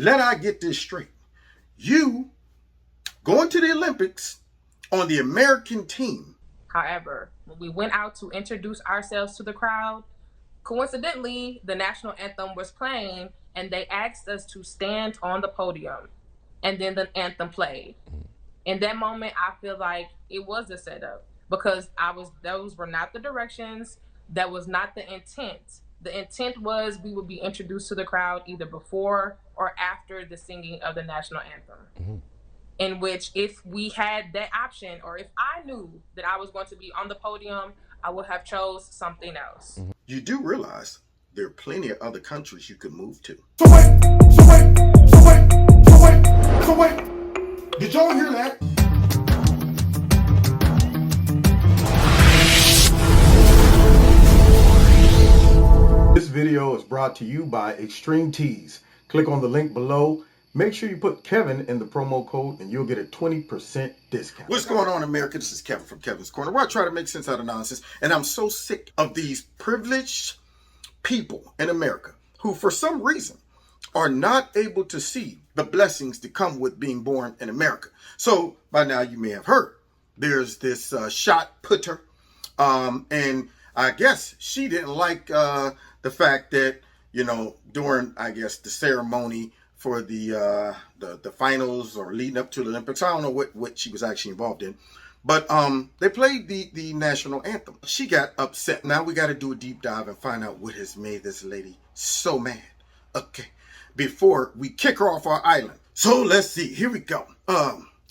Let I get this straight. You going to the Olympics on the American team. However, when we went out to introduce ourselves to the crowd, coincidentally, the national anthem was playing and they asked us to stand on the podium. And then the anthem played. In that moment, I feel like it was a setup because those were not the directions. That was not the intent. The intent was we would be introduced to the crowd either before or after the singing of the national anthem. In which, if we had that option, or if I knew that I was going to be on the podium, I would have chose something else. You do realize there are plenty of other countries you could move to. So wait. Did y'all hear that? This video is brought to you by Extreme Tees. Click on the link below. Make sure you put Kevin in the promo code and you'll get a 20% discount. What's going on, America? This is Kevin from Kevin's Corner, where I try to make sense out of nonsense. And I'm so sick of these privileged people in America who, for some reason, are not able to see the blessings that come with being born in America. So by now you may have heard there's this shot putter, and I guess she didn't like the fact that, you know, during, I guess, the ceremony for the finals or leading up to the Olympics, I don't know what she was actually involved in, but they played the national anthem. She got upset. Now we got to do a deep dive and find out what has made this lady so mad. Okay, before we kick her off our island. So let's see. Here we go.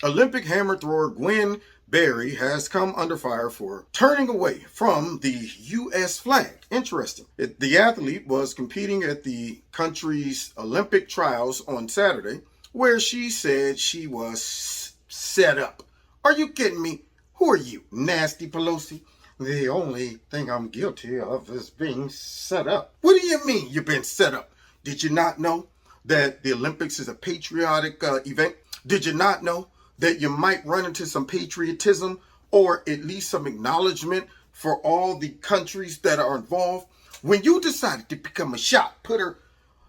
Olympic hammer thrower Gwen Berry has come under fire for turning away from the U.S. flag. Interesting. The athlete was competing at the country's Olympic trials on Saturday, where she said she was set up. Are you kidding me? Who are you, Nasty Pelosi? The only thing I'm guilty of is being set up. What do you mean you've been set up? Did you not know that the Olympics is a patriotic event? Did you not know that you might run into some patriotism or at least some acknowledgement for all the countries that are involved? When you decided to become a shot putter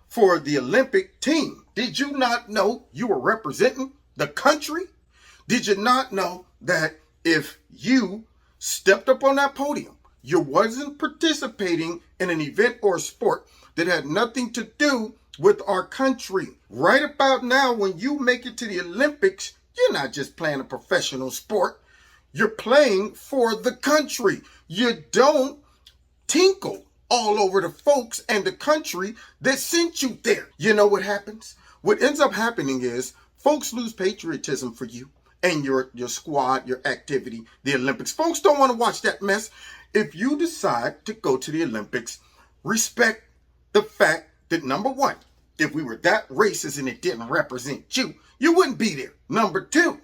for the Olympic team, did you not know you were representing the country? Did you not know that if you stepped up on that podium, you wasn't participating in an event or a sport that had nothing to do with our country? Right about now, when you make it to the Olympics, you're not just playing a professional sport. You're playing for the country. You don't tinkle all over the folks and the country that sent you there. You know what happens? What ends up happening is folks lose patriotism for you and your squad, your activity, the Olympics. Folks don't want to watch that mess. If you decide to go to the Olympics, respect the fact that, number one, if we were that racist and it didn't represent you, you wouldn't be there. Number two,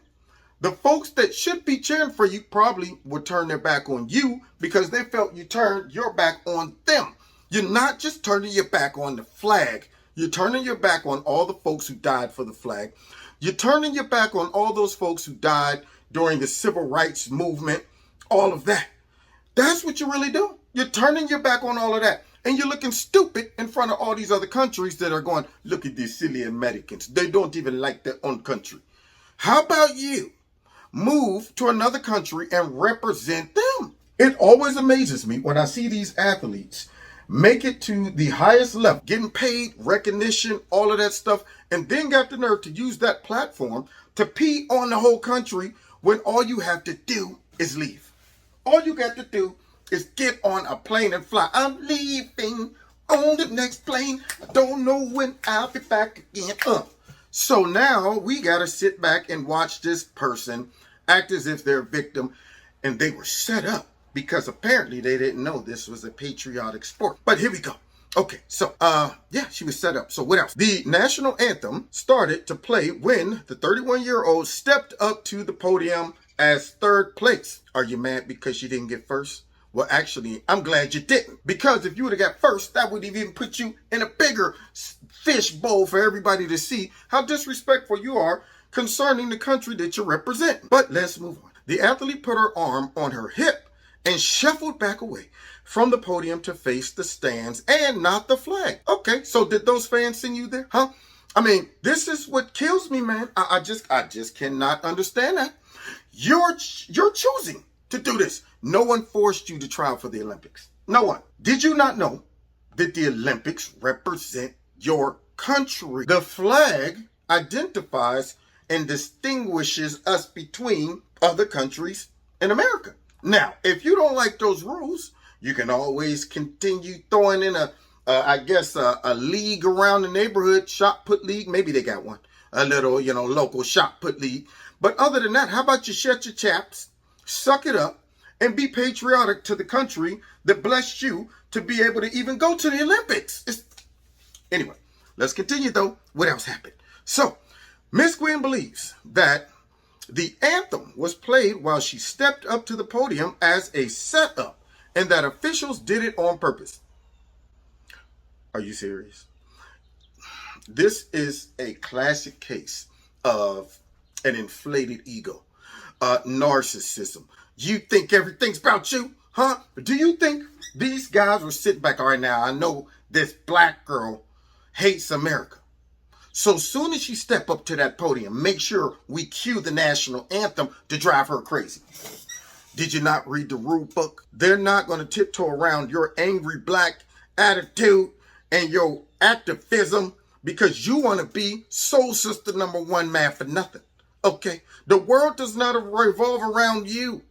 the folks that should be cheering for you probably would turn their back on you because they felt you turned your back on them. You're not just turning your back on the flag. You're turning your back on all the folks who died for the flag. You're turning your back on all those folks who died during the civil rights movement, all of that. That's what you really do. You're turning your back on all of that. And you're looking stupid in front of all these other countries that are going, look at these silly Americans. They don't even like their own country. How about you move to another country and represent them? It always amazes me when I see these athletes make it to the highest level, getting paid, recognition, all of that stuff, and then got the nerve to use that platform to pee on the whole country when all you have to do is leave. All you got to do is get on a plane and fly. I'm leaving on the next plane. I don't know when I'll be back again. So now we got to sit back and watch this person act as if they're a victim, and they were set up because apparently they didn't know this was a patriotic sport. But here we go. Okay, so yeah, she was set up. So what else? The national anthem started to play when the 31-year-old stepped up to the podium as third place. Are you mad because you didn't get first? Well, actually, I'm glad you didn't, because if you would have got first, that would have even put you in a bigger fish bowl for everybody to see how disrespectful you are concerning the country that you're representing. But let's move on. The athlete put her arm on her hip and shuffled back away from the podium to face the stands and not the flag. Okay, so did those fans send you there? Huh? I mean, this is what kills me, man. I just cannot understand that. You're choosing to do this. No one forced you to try out for the Olympics. No one. Did you not know that the Olympics represent your country? The flag identifies and distinguishes us between other countries in America. Now, if you don't like those rules, you can always continue throwing in a league around the neighborhood, shot put league. Maybe they got one. A little, local shot put league. But other than that, how about you shut your chaps, suck it up, and be patriotic to the country that blessed you to be able to even go to the Olympics? Anyway, let's continue though. What else happened? So, Miss Gwen believes that the anthem was played while she stepped up to the podium as a setup, and that officials did it on purpose. Are you serious? This is a classic case of an inflated ego, narcissism. You think everything's about you, huh? Do you think these guys were sitting back? All right, now I know this black girl hates America. So soon as she step up to that podium, make sure we cue the national anthem to drive her crazy. Did you not read the rule book? They're not going to tiptoe around your angry black attitude and your activism because you want to be soul sister number one man for nothing. Okay? The world does not revolve around you.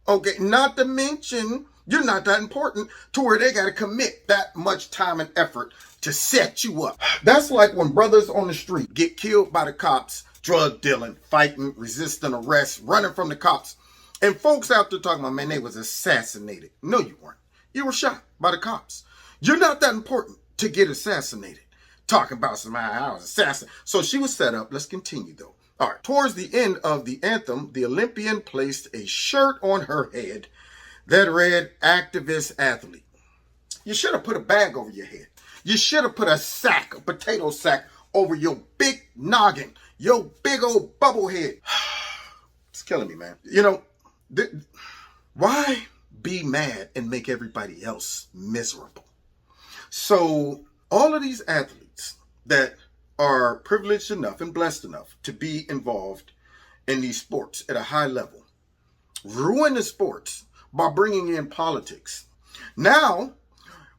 Okay? Not to mention, you're not that important to where they got to commit that much time and effort to set you up. That's like when brothers on the street get killed by the cops, drug dealing, fighting, resisting arrest, running from the cops. And folks out there talking about, man, they was assassinated. No, you weren't. You were shot by the cops. You're not that important to get assassinated. Talking about somebody, I was assassinated. So she was set up. Let's continue, though. All right. Towards the end of the anthem, the Olympian placed a shirt on her head that read, activist athlete. You should have put a bag over your head. You should have put a potato sack over your big noggin, your big old bubble head. It's killing me, man. Why be mad and make everybody else miserable? So all of these athletes that are privileged enough and blessed enough to be involved in these sports at a high level ruin the sports by bringing in politics. Now,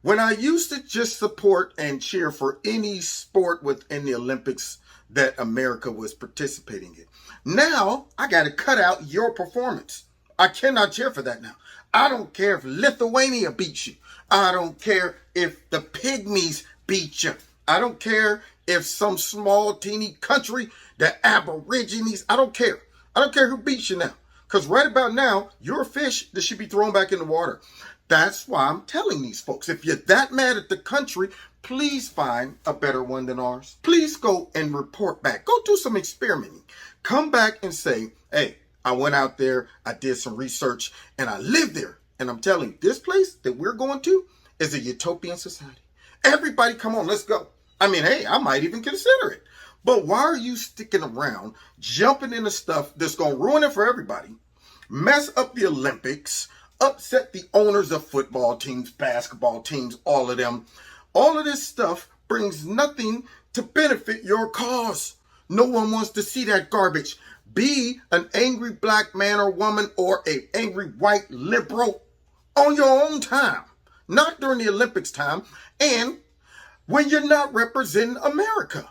when I used to just support and cheer for any sport within the Olympics that America was participating in, now I got to cut out your performance. I cannot cheer for that now. I don't care if Lithuania beats you. I don't care if the Pygmies beat you. I don't care if some small teeny country, the Aborigines, I don't care. I don't care who beats you now. Because right about now, you're a fish that should be thrown back in the water. That's why I'm telling these folks, if you're that mad at the country, please find a better one than ours. Please go and report back. Go do some experimenting. Come back and say, hey, I went out there, I did some research, and I lived there. And I'm telling you, this place that we're going to is a utopian society. Everybody, come on, let's go. I mean, hey, I might even consider it. But why are you sticking around, jumping into stuff that's going to ruin it for everybody, mess up the Olympics, upset the owners of football teams, basketball teams, all of them? All of this stuff brings nothing to benefit your cause. No one wants to see that garbage. Be an angry black man or woman or an angry white liberal on your own time, not during the Olympics time, and when you're not representing America.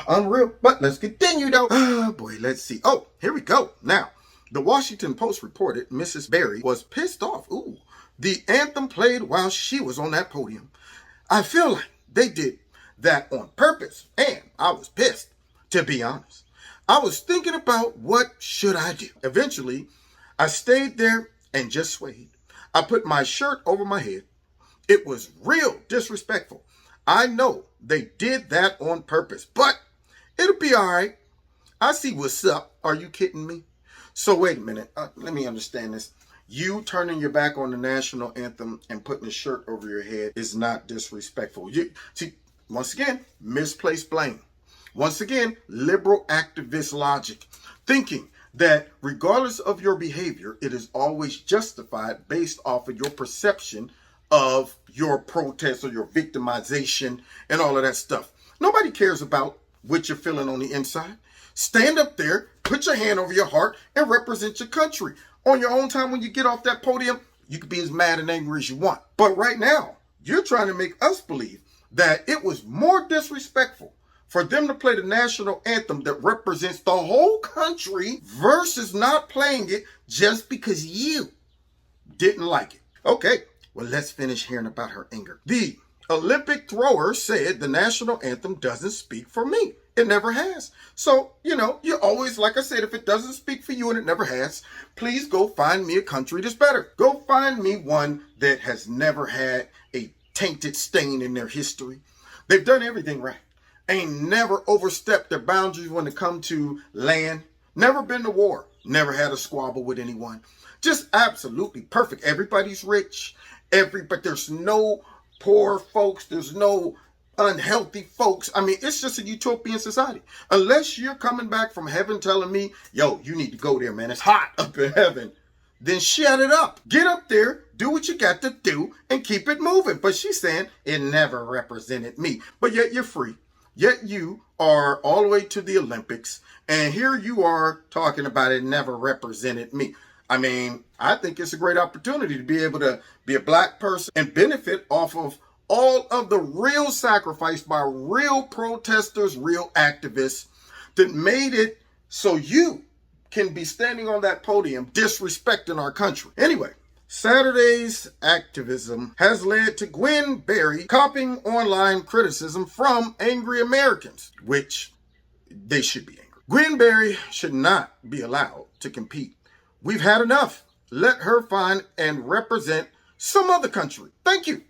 Unreal. But let's continue, though. Oh, boy, let's see. Oh, here we go. Now, the Washington Post reported Mrs. Berry was pissed off. Ooh, the anthem played while she was on that podium. I feel like they did that on purpose, and I was pissed, to be honest. I was thinking about what should I do. Eventually, I stayed there and just swayed. I put my shirt over my head. It was real disrespectful. I know they did that on purpose, but it'll be all right. I see what's up. Are you kidding me? So wait a minute. Let me understand this. You turning your back on the national anthem and putting a shirt over your head is not disrespectful. You see, once again, misplaced blame. Once again, liberal activist logic. Thinking that regardless of your behavior, it is always justified based off of your perception of your protest or your victimization and all of that stuff. Nobody cares about what you're feeling on the inside. Stand up there, put your hand over your heart, and represent your country. On your own time when you get off that podium, you can be as mad and angry as you want. But right now, you're trying to make us believe that it was more disrespectful for them to play the national anthem that represents the whole country versus not playing it just because you didn't like it. Okay, well, let's finish hearing about her anger. The Olympic thrower said the national anthem doesn't speak for me. It never has. So, you always, like I said, if it doesn't speak for you and it never has, please go find me a country that's better. Go find me one that has never had a tainted stain in their history. They've done everything right. Ain't never overstepped their boundaries when it come to land. Never been to war. Never had a squabble with anyone. Just absolutely perfect. Everybody's rich. But there's no poor folks. There's no unhealthy folks. I mean, it's just a utopian society. Unless you're coming back from heaven telling me, yo, you need to go there, man. It's hot up in heaven. Then shut it up. Get up there, do what you got to do, and keep it moving. But she's saying it never represented me. But yet you're free. Yet you are all the way to the Olympics, and here you are talking about it never represented me. I mean, I think it's a great opportunity to be able to be a black person and benefit off of all of the real sacrifice by real protesters, real activists that made it so you can be standing on that podium disrespecting our country. Anyway, Saturday's activism has led to Gwen Berry copying online criticism from angry Americans, which they should be angry. Gwen Berry should not be allowed to compete. We've had enough. Let her find and represent some other country. Thank you.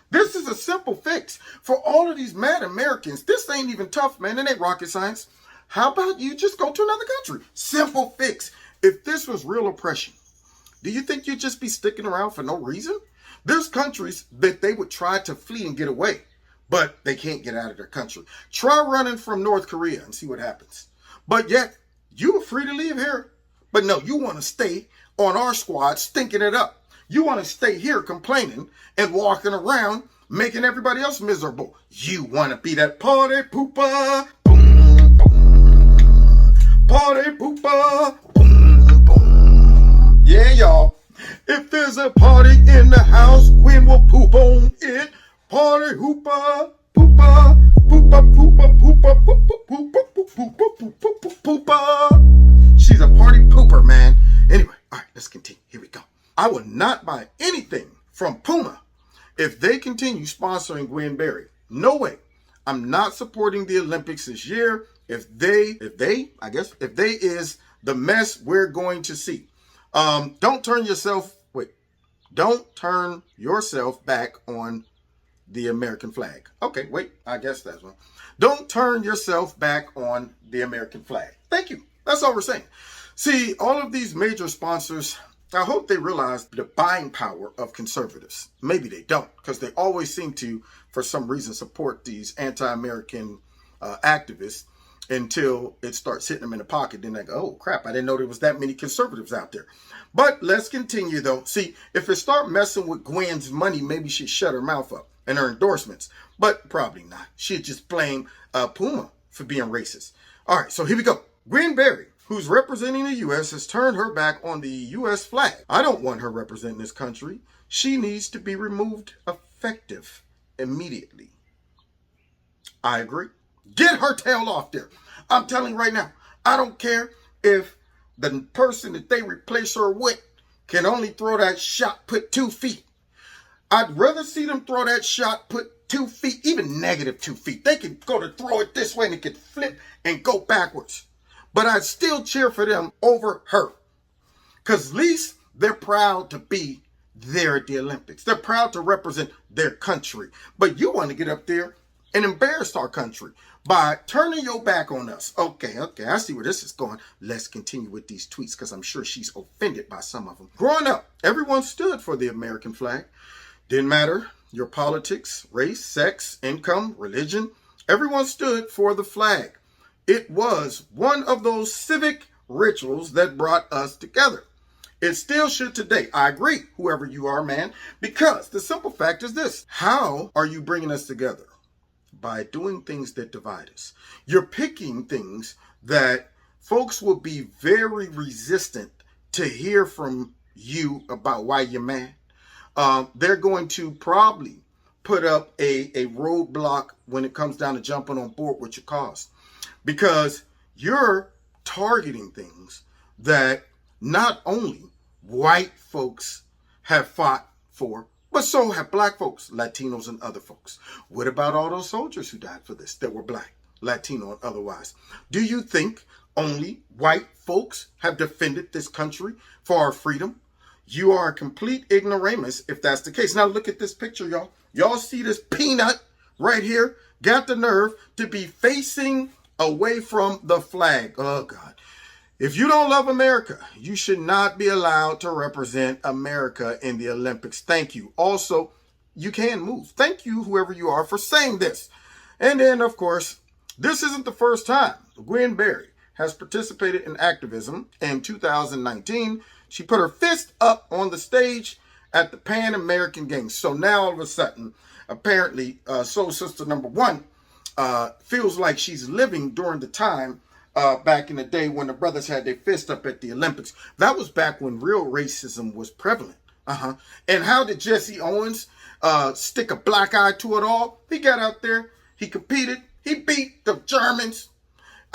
This is a simple fix for all of these mad Americans. This ain't even tough, man. It ain't rocket science. How about you just go to another country? Simple fix. If this was real oppression, do you think you'd just be sticking around for no reason? There's countries that they would try to flee and get away, but they can't get out of their country. Try running from North Korea and see what happens. But yet, you are free to leave here. But no, you want to stay on our squad stinking it up. You want to stay here complaining and walking around making everybody else miserable. You want to be that party pooper. Boom, boom. Party pooper. Boom, boom. Yeah, y'all. If there's a party in the house, Gwen will poop on it. Party hooper. Pooper. Pooper, pooper, pooper, pooper, pooper, pooper, pooper, pooper. She's a party pooper, man. Anyway, all right, let's continue. Here we go. I will not buy anything from Puma if they continue sponsoring Gwen Berry. No way. I'm not supporting the Olympics this year if they is the mess we're going to see. Don't turn yourself back on the American flag. Okay, wait, I guess that's one. Don't turn yourself back on the American flag. Thank you. That's all we're saying. See, all of these major sponsors, I hope they realize the buying power of conservatives. Maybe they don't, because they always seem to, for some reason, support these anti-American activists until it starts hitting them in the pocket. Then they go, oh, crap, I didn't know there was that many conservatives out there. But let's continue, though. See, if it start messing with Gwen's money, maybe she'd shut her mouth up and her endorsements. But probably not. She'd just blame Puma for being racist. All right, so here we go. Gwen Berry, who's representing the U.S., has turned her back on the U.S. flag. I don't want her representing this country. She needs to be removed effective immediately. I agree. Get her tail off there. I'm telling you right now, I don't care if the person that they replace her with can only throw that shot put 2 feet. I'd rather see them throw that shot put 2 feet, even negative 2 feet. They could go to throw it this way and it could flip and go backwards. But I'd still cheer for them over her. Because at least they're proud to be there at the Olympics. They're proud to represent their country. But you want to get up there and embarrass our country by turning your back on us. Okay, I see where this is going. Let's continue with these tweets because I'm sure she's offended by some of them. Growing up, everyone stood for the American flag. Didn't matter your politics, race, sex, income, religion. Everyone stood for the flag. It was one of those civic rituals that brought us together. It still should today. I agree, whoever you are, man, because the simple fact is this. How are you bringing us together? by doing things that divide us. You're picking things that folks will be very resistant to hear from you about why you're mad. They're going to probably put up a roadblock when it comes down to jumping on board with your cause, because you're targeting things that not only white folks have fought for, but so have black folks, Latinos, and other folks. What about all those soldiers who died for this that were black, Latino, and otherwise? Do you think only white folks have defended this country for our freedom? You are a complete ignoramus if that's the case. Now look at this picture, y'all. Y'all see this peanut right here? Got the nerve to be facing away from the flag. Oh, God. If you don't love America, you should not be allowed to represent America in the Olympics. Thank you. Also, you can move. Thank you, whoever you are, for saying this. And then, of course, this isn't the first time Gwen Berry has participated in activism. In 2019, she put her fist up on the stage at the Pan American Games. So now, all of a sudden, apparently, Soul Sister number one feels like she's living during the time back in the day when the brothers had their fist up at the Olympics. That was back when real racism was prevalent. And how did Jesse Owens stick a black eye to it all? He got out there, he competed, he beat the Germans.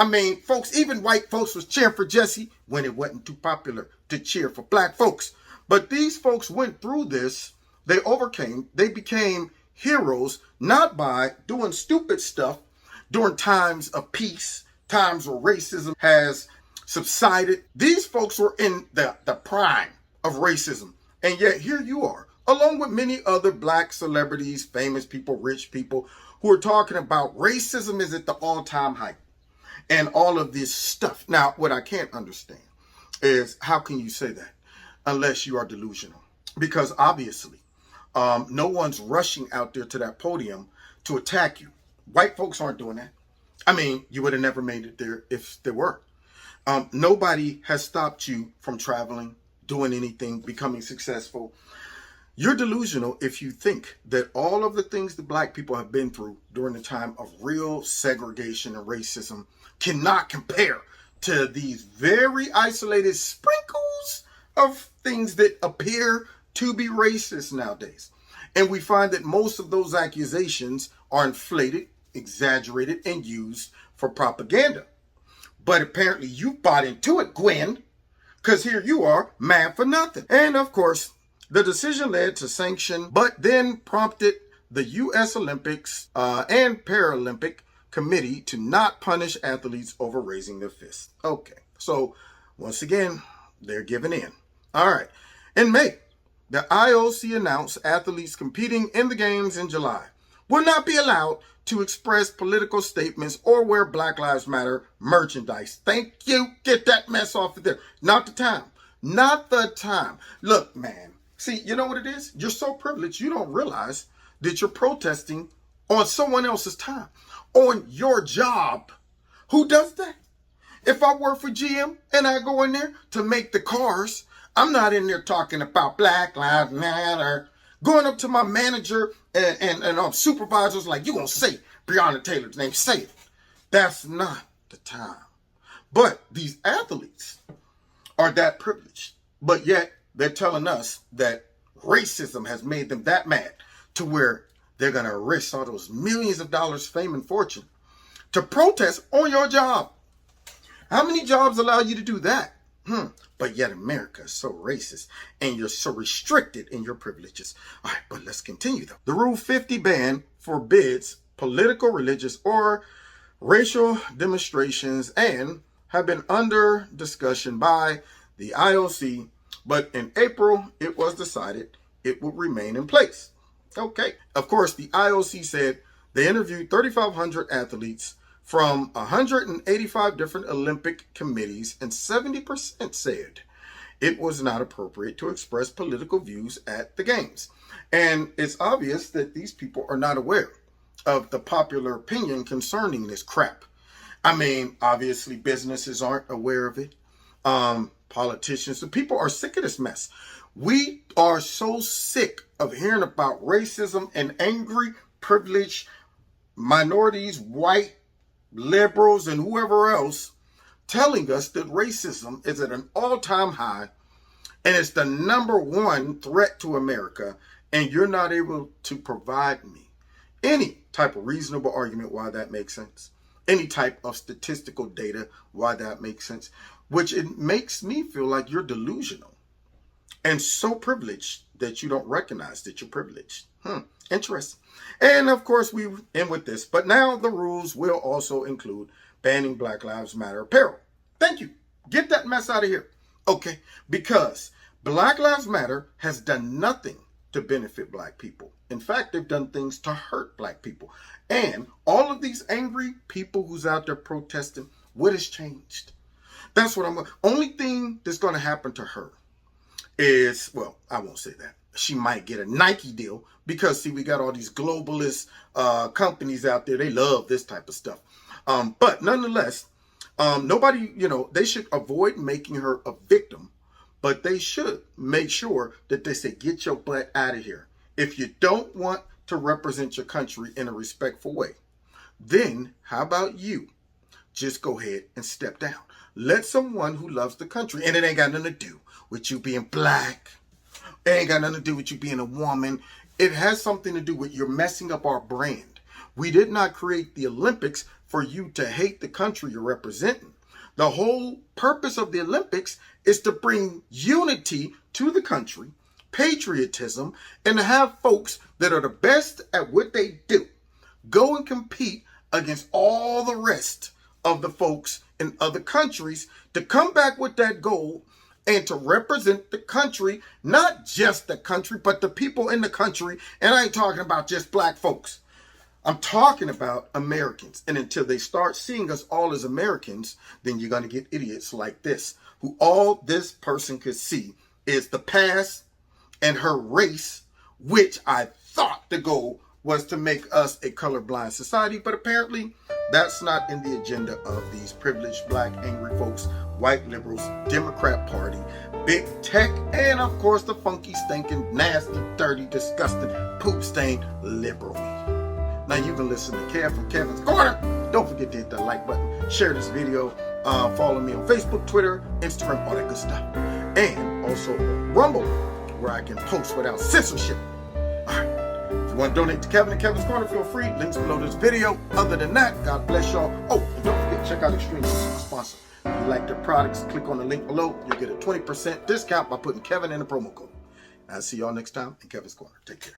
I mean, folks, even white folks was cheering for Jesse when it wasn't too popular to cheer for black folks. But these folks went through this, they overcame, they became heroes, not by doing stupid stuff during times of peace, times where racism has subsided. These folks were in the prime of racism. And yet here you are, along with many other black celebrities, famous people, rich people, who are talking about racism is at the all-time height and all of this stuff. Now, what I can't understand is how can you say that unless you are delusional? Because obviously, no one's rushing out there to that podium to attack you. White folks aren't doing that. I mean, you would have never made it there if there were. Nobody has stopped you from traveling, doing anything, becoming successful. You're delusional if you think that all of the things that black people have been through during the time of real segregation and racism cannot compare to these very isolated sprinkles of things that appear to be racist nowadays. And we find that most of those accusations are inflated, exaggerated, and used for propaganda. But apparently you bought into it, Gwen, because here you are, mad for nothing. And of course, the decision led to sanction, but then prompted the U.S. Olympics and Paralympic Committee to not punish athletes over raising their fists. Okay, so once again, they're giving in. All right, in May, the IOC announced athletes competing in the games in July will not be allowed to express political statements or wear Black Lives Matter merchandise. Thank you. Get that mess off of there. Not the time. Not the time. Look, man. See, you know what it is? You're so privileged, you don't realize that you're protesting on someone else's time, on your job. Who does that? If I work for GM and I go in there to make the cars, I'm not in there talking about Black Lives Matter. Going up to my manager and supervisors like, you gonna say Breonna Taylor's name, say it. That's not the time. But these athletes are that privileged, but yet they're telling us that racism has made them that mad to where they're gonna risk all those millions of dollars, fame and fortune to protest on your job. How many jobs allow you to do that? But yet America is so racist and you're so restricted in your privileges. All right, but let's continue though. The Rule 50 ban forbids political, religious, or racial demonstrations and have been under discussion by the IOC, but in April, it was decided it would remain in place. Okay. Of course, the IOC said they interviewed 3,500 athletes from 185 different Olympic committees, and 70% said it was not appropriate to express political views at the games. And it's obvious that these people are not aware of the popular opinion concerning this crap. I mean, obviously businesses aren't aware of it. Politicians, the people are sick of this mess. We are so sick of hearing about racism and angry, privileged minorities, white, liberals, and whoever else telling us that racism is at an all-time high and it's the #1 threat to America, and you're not able to provide me any type of reasonable argument why that makes sense, any type of statistical data why that makes sense, which it makes me feel like you're delusional and so privileged that you don't recognize that you're privileged. Interesting. And of course, we end with this, but now the rules will also include banning Black Lives Matter apparel. Thank you. Get that mess out of here. Okay, because Black Lives Matter has done nothing to benefit black people. In fact, they've done things to hurt black people. And all of these angry people who's out there protesting, what has changed? That's what only thing that's going to happen to her is, well, I won't say that. She might get a Nike deal because, see, we got all these globalist companies out there. They love this type of stuff. But nonetheless, nobody, they should avoid making her a victim, but they should make sure that they say, get your butt out of here. If you don't want to represent your country in a respectful way, then how about you just go ahead and step down? Let someone who loves the country, and it ain't got nothing to do with you being black. It ain't got nothing to do with you being a woman. It has something to do with you're messing up our brand. We did not create the Olympics for you to hate the country you're representing. The whole purpose of the Olympics is to bring unity to the country, patriotism, and to have folks that are the best at what they do go and compete against all the rest of the folks in other countries to come back with that gold and to represent the country, not just the country, but the people in the country. And I ain't talking about just black folks. I'm talking about Americans. And until they start seeing us all as Americans, then you're going to get idiots like this, who all this person could see is the past and her race, which I thought the goal was to make us a colorblind society. But apparently that's not in the agenda of these privileged black angry folks, white liberals, Democrat Party, big tech, and of course the funky, stinking, nasty, dirty, disgusting, poop stained liberal. Now you can listen to Kev from Kevin's Corner. Don't forget to hit that like button, share this video, follow me on Facebook, Twitter, Instagram, all that good stuff. And also Rumble, where I can post without censorship. All right. If you want to donate to Kevin and Kevin's Corner, feel free. Links below this video. Other than that, God bless y'all. Oh, and don't forget to check out Extreme Tees, my sponsor. If you like their products, click on the link below. You'll get a 20% discount by putting Kevin in the promo code. I'll see y'all next time in Kevin's Corner. Take care.